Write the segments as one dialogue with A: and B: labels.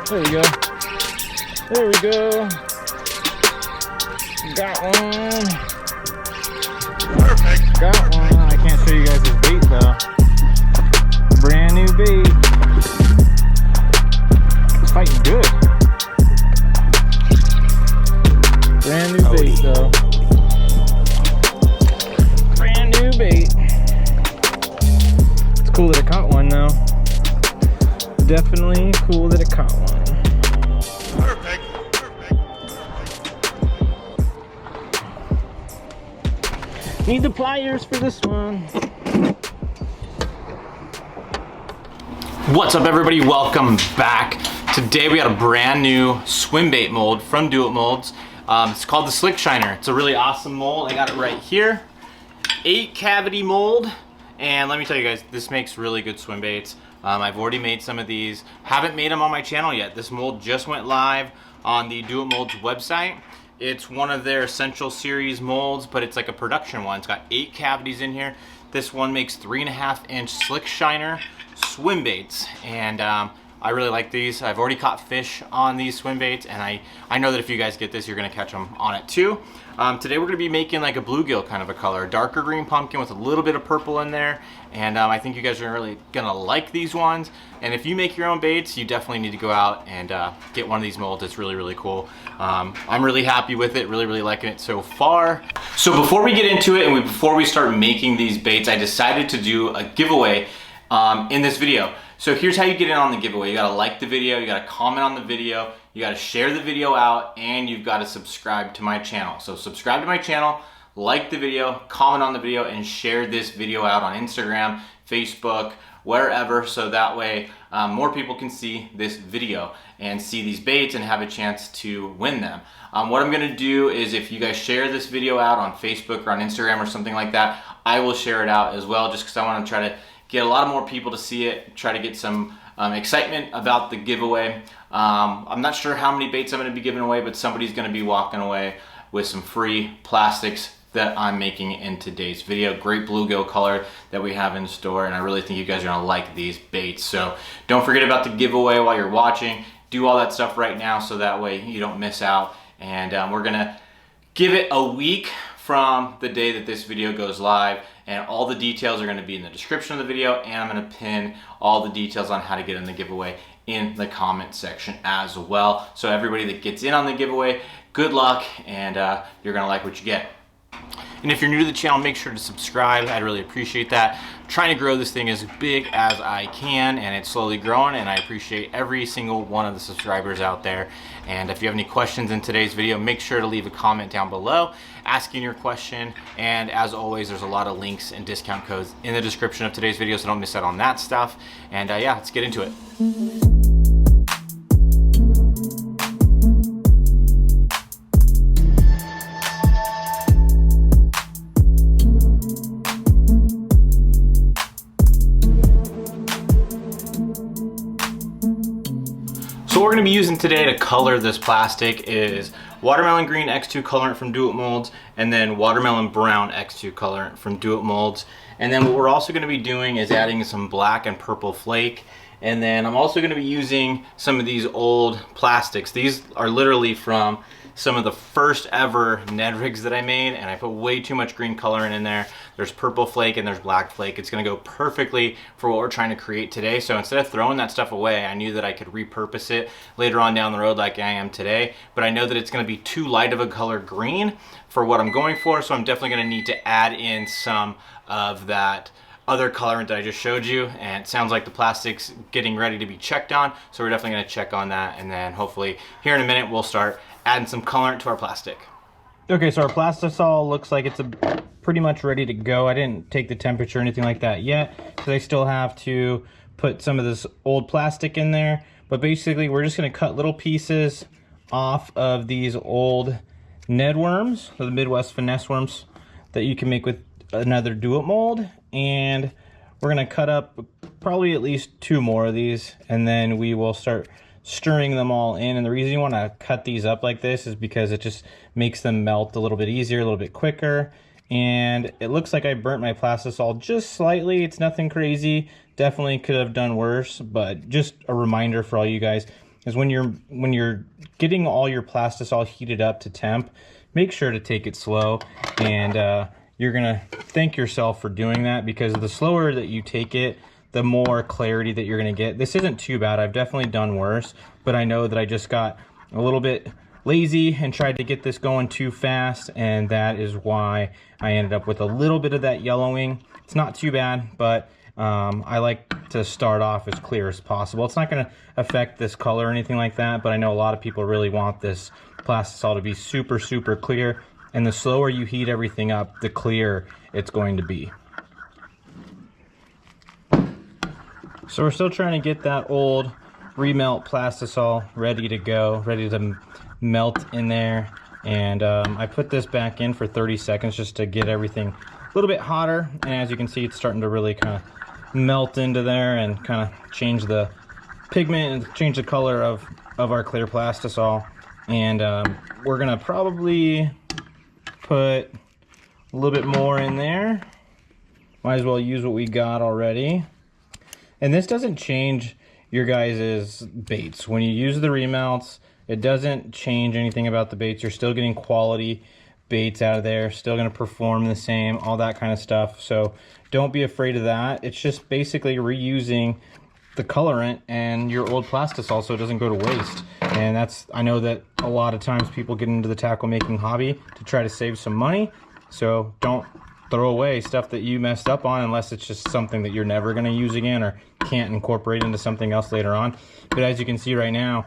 A: There we go. There we go. Got one. Perfect. Got one. I can't show you guys this bait though. Brand new bait. It's fighting good. Brand new bait though. Brand new bait. It's cool that it caught one though. Definitely cool that it caught one. Perfect. Need the pliers for this one.
B: What's up everybody, welcome back. Today we got a brand new swim bait mold from DoIt Molds. It's called the Slick Shiner. It's a really awesome mold. I got it right here. 8 cavity mold. And let me tell you guys, this makes really good swim baits. I've already made some of these. Haven't made them on my channel yet. This mold just went live on the DoIt Molds website. It's one of their Essential Series molds, but it's like a production one. It's got 8 cavities in here. This one makes 3.5-inch Slick Shiner swim baits. And I really like these. I've already caught fish on these swim baits, and I know that if you guys get this, you're gonna catch them on it too. Today we're gonna be making like a bluegill kind of a color, a darker green pumpkin with a little bit of purple in there. And I think you guys are really gonna like these ones. And if you make your own baits, you definitely need to go out and get one of these molds. It's really, really cool. I'm really happy with it, really liking it so far. So before we get into it and before we start making these baits, I decided to do a giveaway in this video. So here's how you get in on the giveaway. You gotta like the video, you gotta comment on the video, you gotta share the video out, and you've gotta subscribe to my channel. So subscribe to my channel, like the video, comment on the video, and share this video out on Instagram, Facebook, wherever, so that way more people can see this video and see these baits and have a chance to win them. What I'm gonna do is if you guys share this video out on Facebook or on Instagram or something like that, I will share it out as well, just because I wanna try to get a lot more people to see it, try to get some excitement about the giveaway. I'm not sure how many baits I'm gonna be giving away, but somebody's gonna be walking away with some free plastics that I'm making in today's video. Great bluegill color that we have in store, and I really think you guys are gonna like these baits. So don't forget about the giveaway while you're watching. Do all that stuff right now so that way you don't miss out. And we're gonna give it a week from the day that this video goes live, and all the details are gonna be in the description of the video, and I'm gonna pin all the details on how to get in the giveaway in the comment section as well. So everybody that gets in on the giveaway, good luck, and you're gonna like what you get. And if you're new to the channel, make sure to subscribe. I'd really appreciate that. I'm trying to grow this thing as big as I can, and it's slowly growing, and I appreciate every single one of the subscribers out there. And if you have any questions in today's video, make sure to leave a comment down below asking your question. And as always, there's a lot of links and discount codes in the description of today's video, so don't miss out on that stuff. And yeah, let's get into it. So what we're going to be using today to color this plastic is watermelon green X2 colorant from DoIt Molds, and then watermelon brown X2 colorant from DoIt Molds. And then what we're also going to be doing is adding some black and purple flake. And then I'm also going to be using some of these old plastics. These are literally from some of the first ever Ned rigs that I made, and I put way too much green colorant in there. There's purple flake and there's black flake. It's gonna go perfectly for what we're trying to create today. So instead of throwing that stuff away, I knew that I could repurpose it later on down the road like I am today, but I know that it's gonna be too light of a color green for what I'm going for, so I'm definitely gonna need to add in some of that other colorant that I just showed you. And it sounds like the plastic's getting ready to be checked on, so we're definitely gonna check on that, and then hopefully here in a minute we'll start adding some colorant to our plastic.
A: Okay, so our Plastisol looks like it's pretty much ready to go. I didn't take the temperature or anything like that yet, because I still have to put some of this old plastic in there. But basically, we're just gonna cut little pieces off of these old Ned worms, or the Midwest finesse worms that you can make with another DoIt mold. And we're gonna cut up probably at least 2 more of these, and then we will start stirring them all in. And the reason you want to cut these up like this is because it just makes them melt a little bit easier, a little bit quicker. And it looks like I burnt my Plastisol just slightly. It's nothing crazy. Definitely could have done worse, but just a reminder for all you guys, is when you're getting all your Plastisol heated up to temp, make sure to take it slow, and you're gonna thank yourself for doing that, because the slower that you take it, the more clarity that you're gonna get. This isn't too bad. I've definitely done worse, but I know that I just got a little bit lazy and tried to get this going too fast, and that is why I ended up with a little bit of that yellowing. It's not too bad, but I like to start off as clear as possible. It's not going to affect this color or anything like that, but I know a lot of people really want this Plastisol to be super, super clear, and the slower you heat everything up, the clearer it's going to be. So we're still trying to get that old remelt Plastisol ready to go, ready to melt in there, and I put this back in for 30 seconds just to get everything a little bit hotter, and as you can see, it's starting to really kind of melt into there and kind of change the pigment and change the color of our clear Plastisol. And we're gonna probably put a little bit more in there. Might as well use what we got already. And this doesn't change your guys' baits. When you use the remelts, it doesn't change anything about the baits. You're still getting quality baits out of there, still going to perform the same, all that kind of stuff. So don't be afraid of that. It's just basically reusing the colorant and your old Plastisol so it doesn't go to waste. And that's, I know that a lot of times people get into the tackle making hobby to try to save some money. So don't throw away stuff that you messed up on unless it's just something that you're never going to use again or can't incorporate into something else later on. But as you can see right now,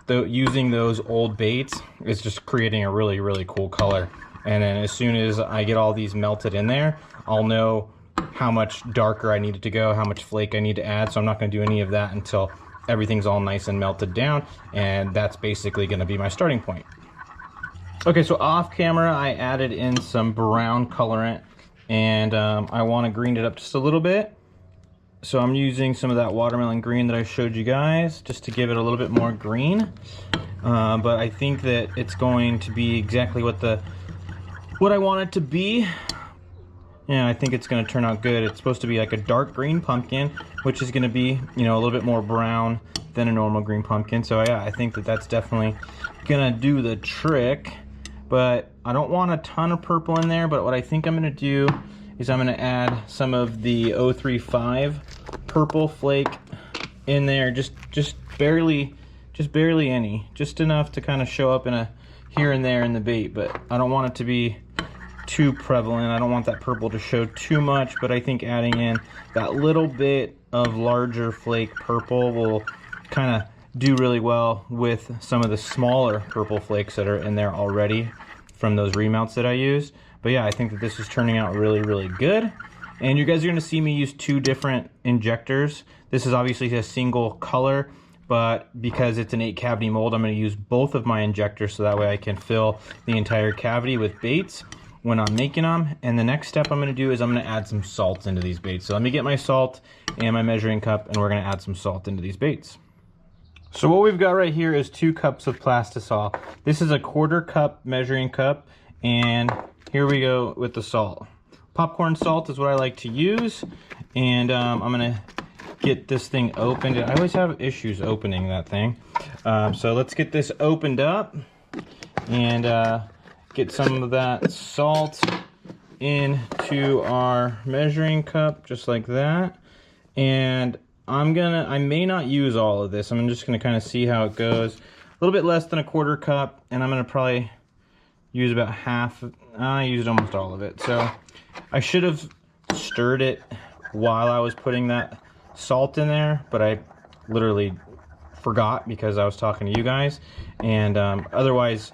A: using those old baits is just creating a really, really cool color. And then as soon as I get all these melted in there, I'll know how much darker I need it to go, how much flake I need to add. So I'm not going to do any of that until everything's all nice and melted down. And that's basically going to be my starting point. Okay, so off camera, I added in some brown colorant, and I want to green it up just a little bit. So I'm using some of that watermelon green that I showed you guys just to give it a little bit more green. But I think that it's going to be exactly what I want it to be. And I think it's going to turn out good. It's supposed to be like a dark green pumpkin, which is going to be, you know, a little bit more brown than a normal green pumpkin. So yeah, I think that that's definitely going to do the trick. But I don't want a ton of purple in there, but what I think I'm going to do is I'm going to add some of the 035 purple flake in there, just barely any, just enough to kind of show up in a here and there in the bait, but I don't want it to be too prevalent. I don't want that purple to show too much, but I think adding in that little bit of larger flake purple will kind of do really well with some of the smaller purple flakes that are in there already from those remelts that I used. But yeah, I think that this is turning out really, really good. And you guys are going to see me use two different injectors. This is obviously a single color, but because it's an 8 cavity mold, I'm going to use both of my injectors so that way I can fill the entire cavity with baits when I'm making them. And the next step I'm going to do is I'm going to add some salt into these baits. So let me get my salt and my measuring cup, and we're going to add some salt into these baits. So what we've got right here is 2 cups of Plastisol. This is a 1/4 cup measuring cup, and here we go with the salt. Popcorn salt is what I like to use, and I'm gonna get this thing opened. I always have issues opening that thing. So let's get this opened up and get some of that salt into our measuring cup, just like that. And I may not use all of this. I'm just gonna kind of see how it goes. A little bit less than a 1/4 cup, and I'm gonna probably use about half. I used almost all of it. So I should have stirred it while I was putting that salt in there, but I literally forgot because I was talking to you guys, and otherwise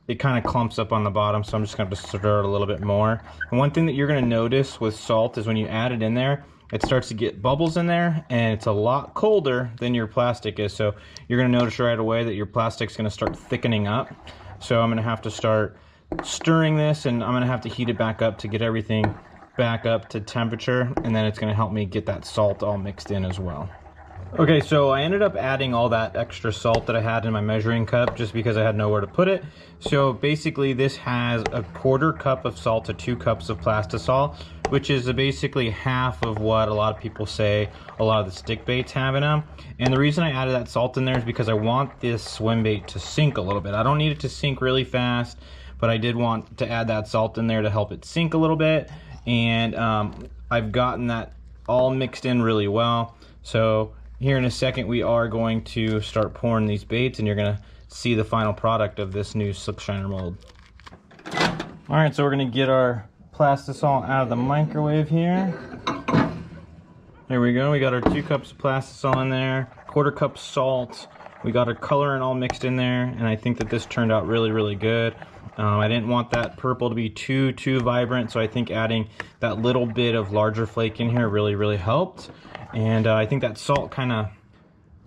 A: it kind of clumps up on the bottom, so I'm just going to stir it a little bit more. And one thing that you're going to notice with salt is when you add it in there, it starts to get bubbles in there, and it's a lot colder than your plastic is, so you're going to notice right away that your plastic's going to start thickening up. So I'm going to have to start stirring this, and I'm going to have to heat it back up to get everything back up to temperature, and then it's going to help me get that salt all mixed in as well. Okay, so I ended up adding all that extra salt that I had in my measuring cup just because I had nowhere to put it. So basically this has a 1/4 cup of salt to 2 cups of Plastisol. which is basically half of what a lot of people say a lot of the stick baits have in them. And the reason I added that salt in there is because I want this swim bait to sink a little bit. I don't need it to sink really fast, but I did want to add that salt in there to help it sink a little bit. And I've gotten that all mixed in really well. So here in a second, we are going to start pouring these baits, and you're gonna see the final product of this new Slick Shiner mold. All right, so we're gonna get our Plastisol out of the microwave here. There we go, we got our 2 cups of Plastisol in there, 1/4 cup salt. We got our colorant all mixed in there, and I think that this turned out really, really good. I didn't want that purple to be too vibrant, so I think adding that little bit of larger flake in here really, really helped. And I think that salt kind of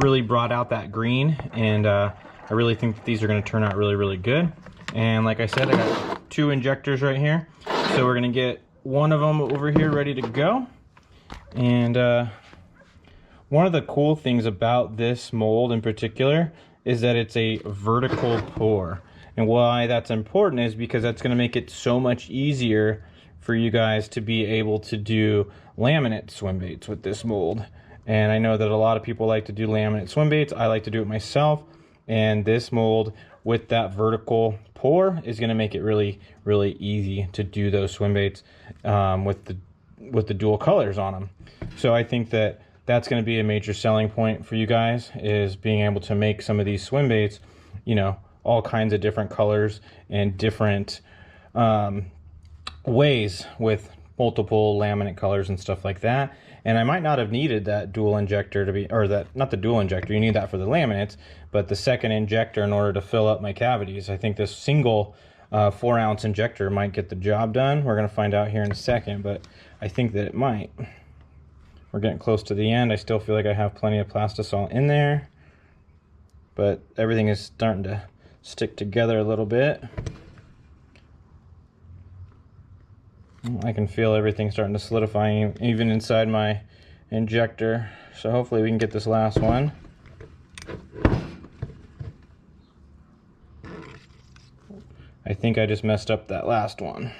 A: really brought out that green, and I really think that these are going to turn out really, really good. And like I said, I got 2 injectors right here, so we're going to get one of them over here ready to go. And one of the cool things about this mold in particular is that it's a vertical pour. And why that's important is because that's going to make it so much easier for you guys to be able to do laminate swim baits with this mold. And I know that a lot of people like to do laminate swim baits. I like to do it myself. And this mold with that vertical pour is going to make it really, really easy to do those swim baits with the dual colors on them. So I think that that's going to be a major selling point for you guys, is being able to make some of these swim baits, you know, all kinds of different colors and different ways with multiple laminate colors and stuff like that. And I might not have needed that dual injector to be, or that, not the dual injector, you need that for the laminates, but the second injector in order to fill up my cavities. I think this single 4-ounce injector might get the job done. We're going to find out here in a second, but I think that it might. We're getting close to the end. I still feel like I have plenty of Plastisol in there, but everything is starting to stick together a little bit. I can feel everything starting to solidify even inside my injector. So hopefully we can get this last one. I think I just messed up that last one.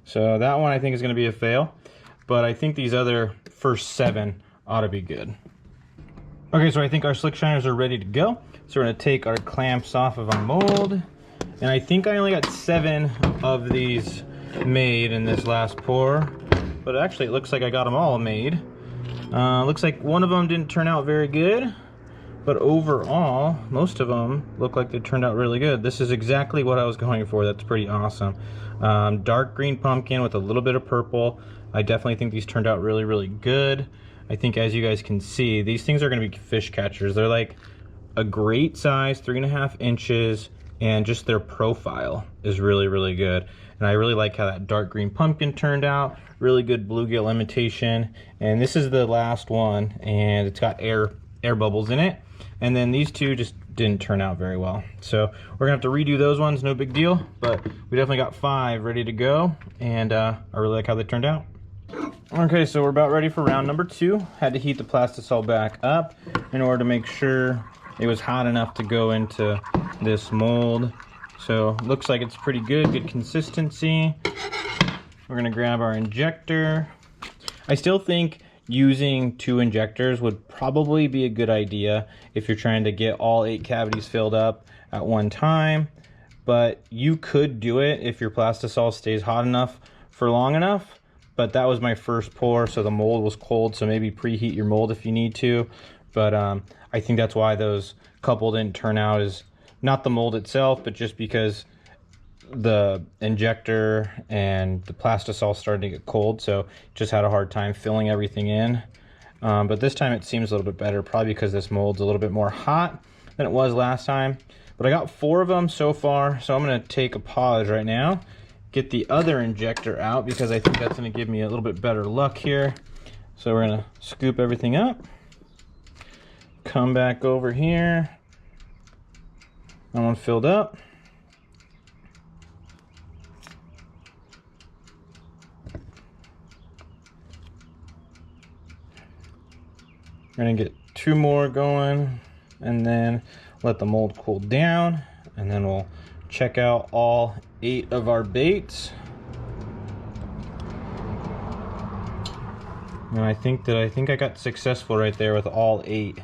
A: So that one I think is going to be a fail, but I think these other first 7 ought to be good. Okay, so I think our slick shiners are ready to go. So we're going to take our clamps off of our mold. And I think I only got 7 of these made in this last pour. But actually it looks like I got them all made. Looks like one of them didn't turn out very good. But overall, most of them look like they turned out really good. This is exactly what I was going for. That's pretty awesome. Dark green pumpkin with a little bit of purple. I definitely think these turned out really, really good. I think as you guys can see, these things are going to be fish catchers. They're like a great size, 3.5 inches, and just their profile is really, really good. And I really like how that dark green pumpkin turned out. Really good bluegill imitation. And this is the last one, and it's got air bubbles in it. And then these 2 just didn't turn out very well. So we're gonna have to redo those ones, no big deal. But we definitely got 5 ready to go, and I really like how they turned out. Okay, so we're about ready for round number 2. Had to heat the Plastisol back up in order to make sure it was hot enough to go into this mold. So looks like it's pretty good consistency. We're gonna grab our injector. I still think using 2 injectors would probably be a good idea if you're trying to get all 8 cavities filled up at one time. But you could do it if your Plastisol stays hot enough for long enough. But that was my first pour, so the mold was cold, so maybe preheat your mold if you need to. But I think that's why those couple didn't turn out, as not the mold itself, but just because the injector and the Plastisol started to get cold, so just had a hard time filling everything in. But this time it seems a little bit better, probably because this mold's a little bit more hot than it was last time. But I got 4 of them so far, so I'm going to take a pause right now, get the other injector out, because I think that's going to give me a little bit better luck here. So we're going to scoop everything up, come back over here. That one filled up. We're gonna get 2 more going, and then let the mold cool down, and then we'll check out all 8 of our baits. And I think I got successful right there with all 8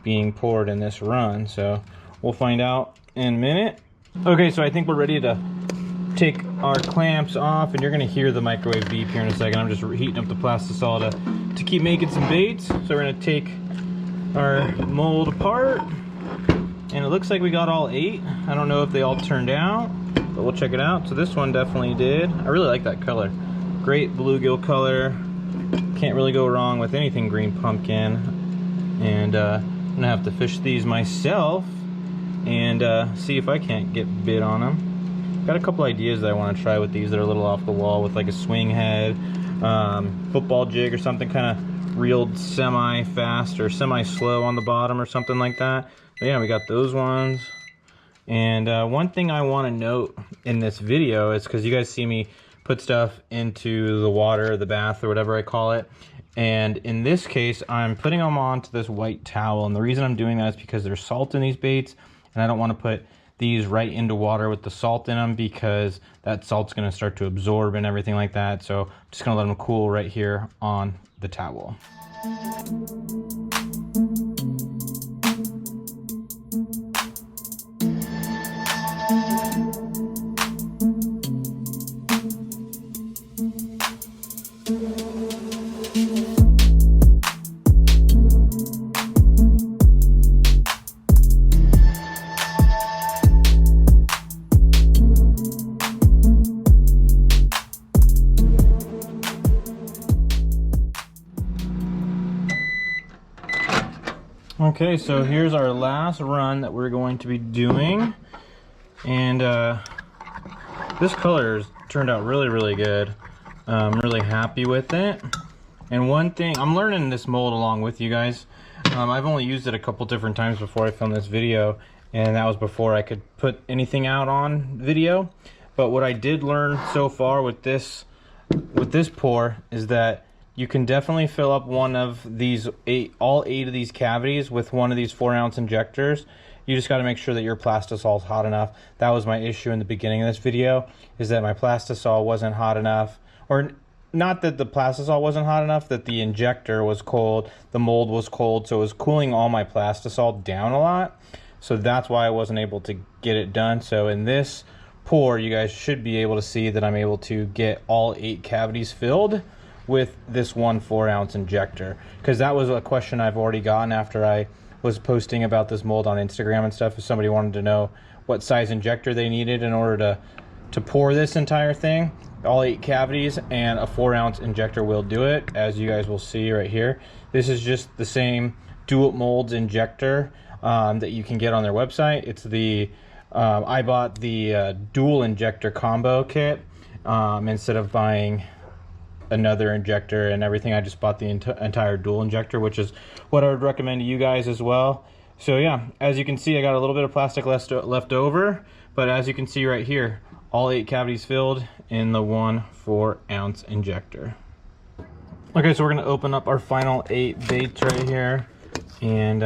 A: being poured in this run. So we'll find out in a minute. Okay, so I think we're ready to take our clamps off, and you're gonna hear the microwave beep here in a second. I'm just heating up the Plastisol to keep making some baits. So we're gonna take our mold apart, and it looks like we got all 8. I don't know if they all turned out, but we'll check it out. So this one definitely did. I really like that color. Great bluegill color. Can't really go wrong with anything green pumpkin. And I'm gonna have to fish these myself and see if I can't get bit on them. Got a couple ideas that I want to try with these that are a little off the wall, with like a swing head, football jig or something, kind of reeled semi-fast or semi-slow on the bottom or something like that. But yeah, we got those ones. And one thing I want to note in this video is, because you guys see me put stuff into the water, the bath, or whatever I call it. And in this case, I'm putting them onto this white towel. And the reason I'm doing that is because there's salt in these baits, and I don't want to put these right into water with the salt in them, because that salt's going to start to absorb and everything like that. So I'm just going to let them cool right here on the towel. Okay, so here's our last run that we're going to be doing, and this color has turned out really good. I'm really happy with it. And one thing, I'm learning this mold along with you guys. I've only used it a couple different times before I filmed this video, and that was before I could put anything out on video. But what I did learn so far with this pour is that you can definitely fill up one of these all 8 of these cavities with one of these 4-ounce injectors. You just got to make sure that your Plastisol is hot enough. That was my issue in the beginning of this video, is that my Plastisol wasn't hot enough. Or not that the Plastisol wasn't hot enough, that the injector was cold, the mold was cold, so it was cooling all my Plastisol down a lot. So that's why I wasn't able to get it done. So in this pour, you guys should be able to see that I'm able to get all 8 cavities filled with this one 4-ounce injector, because that was a question I've already gotten after I was posting about this mold on Instagram and stuff. If somebody wanted to know what size injector they needed in order to pour this entire thing, all 8 cavities, and a 4-ounce injector will do it, as you guys will see right here. This is just the same DoIt molds injector that you can get on their website. It's the I bought the dual injector combo kit instead of buying another injector and everything. I just bought the entire dual injector, which is what I would recommend to you guys as well. So yeah, as you can see, I got a little bit of plastic left over, but as you can see right here, all 8 cavities filled in the one 4-ounce injector. Okay, so we're gonna open up our final 8 baits right here, and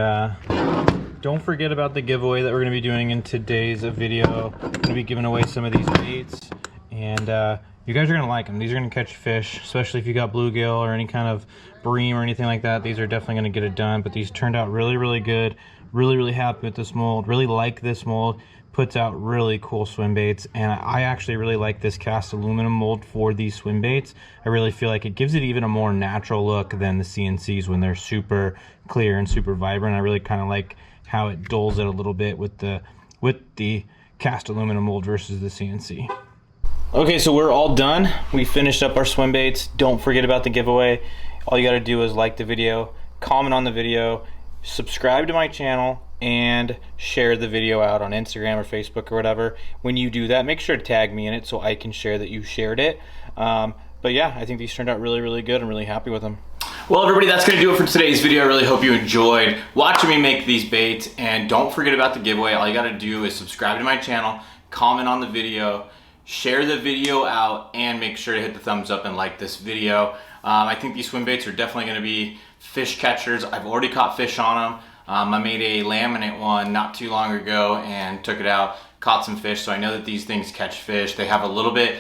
A: don't forget about the giveaway that we're gonna be doing in today's video. I'm gonna be giving away some of these baits, and you guys are gonna like them. These are gonna catch fish, especially if you got bluegill or any kind of bream or anything like that. These are definitely gonna get it done, but these turned out really good. Really happy with this mold. Really like this mold. Puts out really cool swim baits, and I actually really like this cast aluminum mold for these swim baits. I really feel like it gives it even a more natural look than the CNCs when they're super clear and super vibrant. I really kind of like how it dulls it a little bit with the cast aluminum mold versus the CNC. Okay, so we're all done. We finished up our swim baits. Don't forget about the giveaway. All you gotta do is like the video, comment on the video, subscribe to my channel, and share the video out on Instagram or Facebook or whatever. When you do that, make sure to tag me in it so I can share that you shared it. But yeah, I think these turned out really good. I'm really happy with them. Well, everybody, that's gonna do it for today's video. I really hope you enjoyed watching me make these baits, and don't forget about the giveaway. All you gotta do is subscribe to my channel, comment on the video, share the video out, and make sure to hit the thumbs up and like this video. I think these swim baits are definitely going to be fish catchers. I've already caught fish on them. I made a laminate one not too long ago and took it out, caught some fish, so I know that these things catch fish. They have a little bit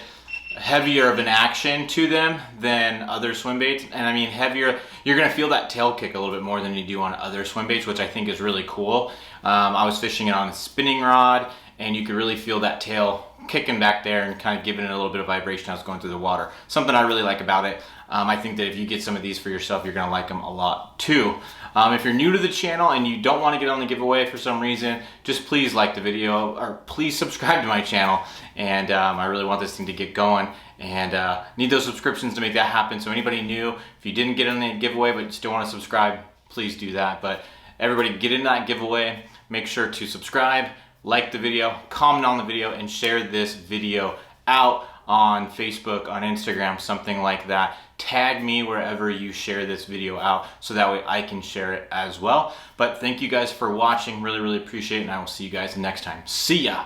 B: heavier of an action to them than other swim baits. And I mean heavier, you're gonna feel that tail kick a little bit more than you do on other swim baits, which I think is really cool. I was fishing it on a spinning rod and you could really feel that tail kicking back there and kind of giving it a little bit of vibration as it's going through the water. Something I really like about it. I think that if you get some of these for yourself, you're gonna like them a lot too. If you're new to the channel and you don't want to get on the giveaway for some reason, just please like the video or please subscribe to my channel. And I really want this thing to get going and need those subscriptions to make that happen. So anybody new, if you didn't get on the giveaway but you still want to subscribe, please do that. But everybody get in that giveaway, make sure to subscribe, like the video, comment on the video, and share this video out on Facebook, on Instagram, something like that. Tag me wherever you share this video out so that way I can share it as well. But thank you guys for watching. Really, really appreciate it, and I will see you guys next time. See ya!